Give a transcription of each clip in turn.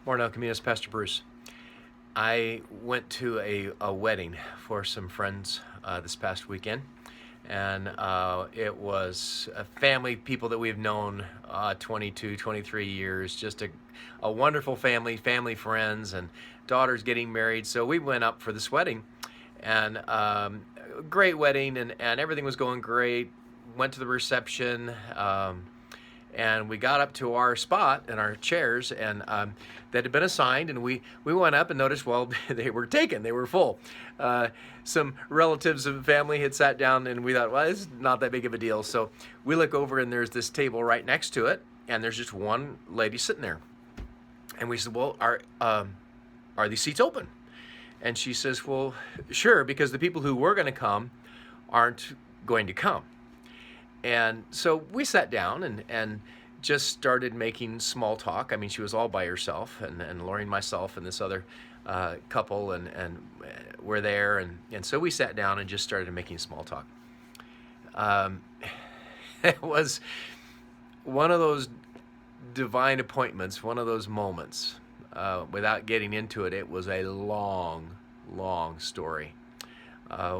Morning, Camino. Pastor Bruce. I went to a wedding for some friends this past weekend, and it was a family, people that we've known 22, 23 years, just a wonderful family friends, and daughters getting married. So we went up for this wedding, and great wedding, and everything was going great. Went to the reception. And we got up to our spot and our chairs, and that had been assigned, and we went up and noticed, well, they were taken, they were full. Some relatives of the family had sat down, and we thought, well, it's not that big of a deal. So we look over, and there's this table right next to it, and there's just one lady sitting there. And we said, well, are these seats open? And she says, well, sure, because the people who were going to come aren't going to come. And so we sat down and just started making small talk. I mean, she was all by herself, and Lori and myself and this other couple and were there. And so we sat down and just started making small talk. It was one of those divine appointments, one of those moments. Without getting into it, it was a long story.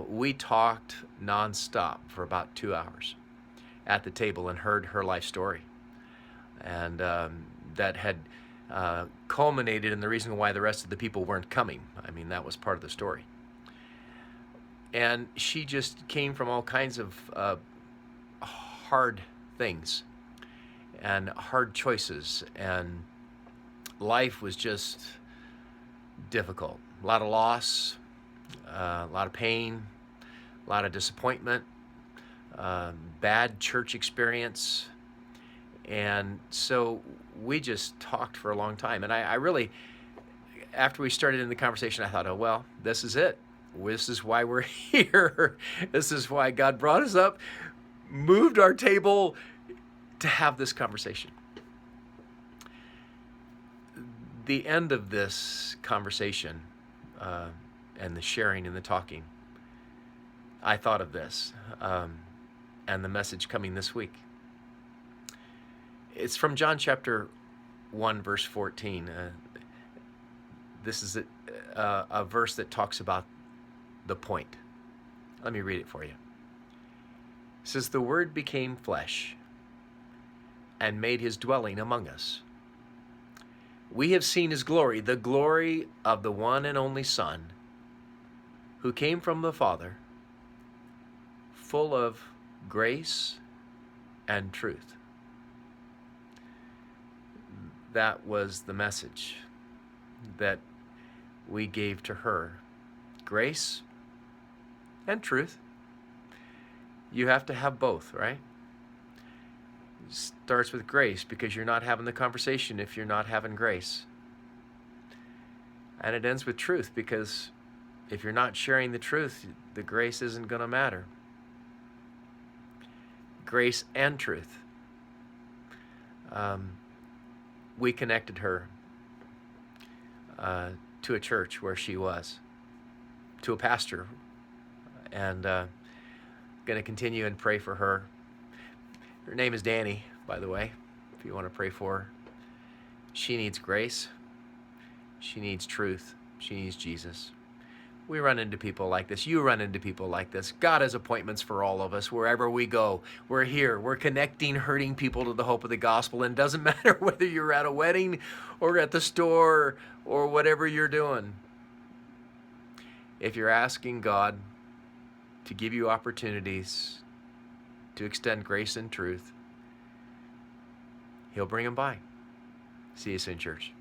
We talked nonstop for about 2 hours at the table and heard her life story, and that had culminated in the reason why the rest of the people weren't coming. I mean, that was part of the story. And she just came from all kinds of hard things and hard choices, and life was just difficult. A lot of loss, a lot of pain, a lot of disappointment, bad church experience. And so we just talked for a long time. And I really, after we started in the conversation, I thought, oh, well, this is it. This is why we're here. This is why God brought us up, moved our table to have this conversation. The end of this conversation and the sharing and the talking, I thought of this and the message coming this week. It's from John chapter 1, verse 14. This is a verse that talks about the point. Let me read it for you. It says, "The Word became flesh and made his dwelling among us. We have seen his glory, the glory of the one and only Son, who came from the Father, full of grace and truth." That was the message that we gave to her. Grace and truth. You have to have both, right? It starts with grace, because you're not having the conversation if you're not having grace. And it ends with truth, because if you're not sharing the truth, the grace isn't going to matter. Grace and truth. We connected her to a church where she was, to a pastor, and going to continue and pray for her. Her name is Danny, by the way, if you want to pray for her. She needs grace. She needs truth. She needs Jesus. We run into people like this. You run into people like this. God has appointments for all of us wherever we go. We're here. We're connecting, hurting people to the hope of the gospel. And it doesn't matter whether you're at a wedding or at the store or whatever you're doing. If you're asking God to give you opportunities to extend grace and truth, he'll bring them by. See you soon, church.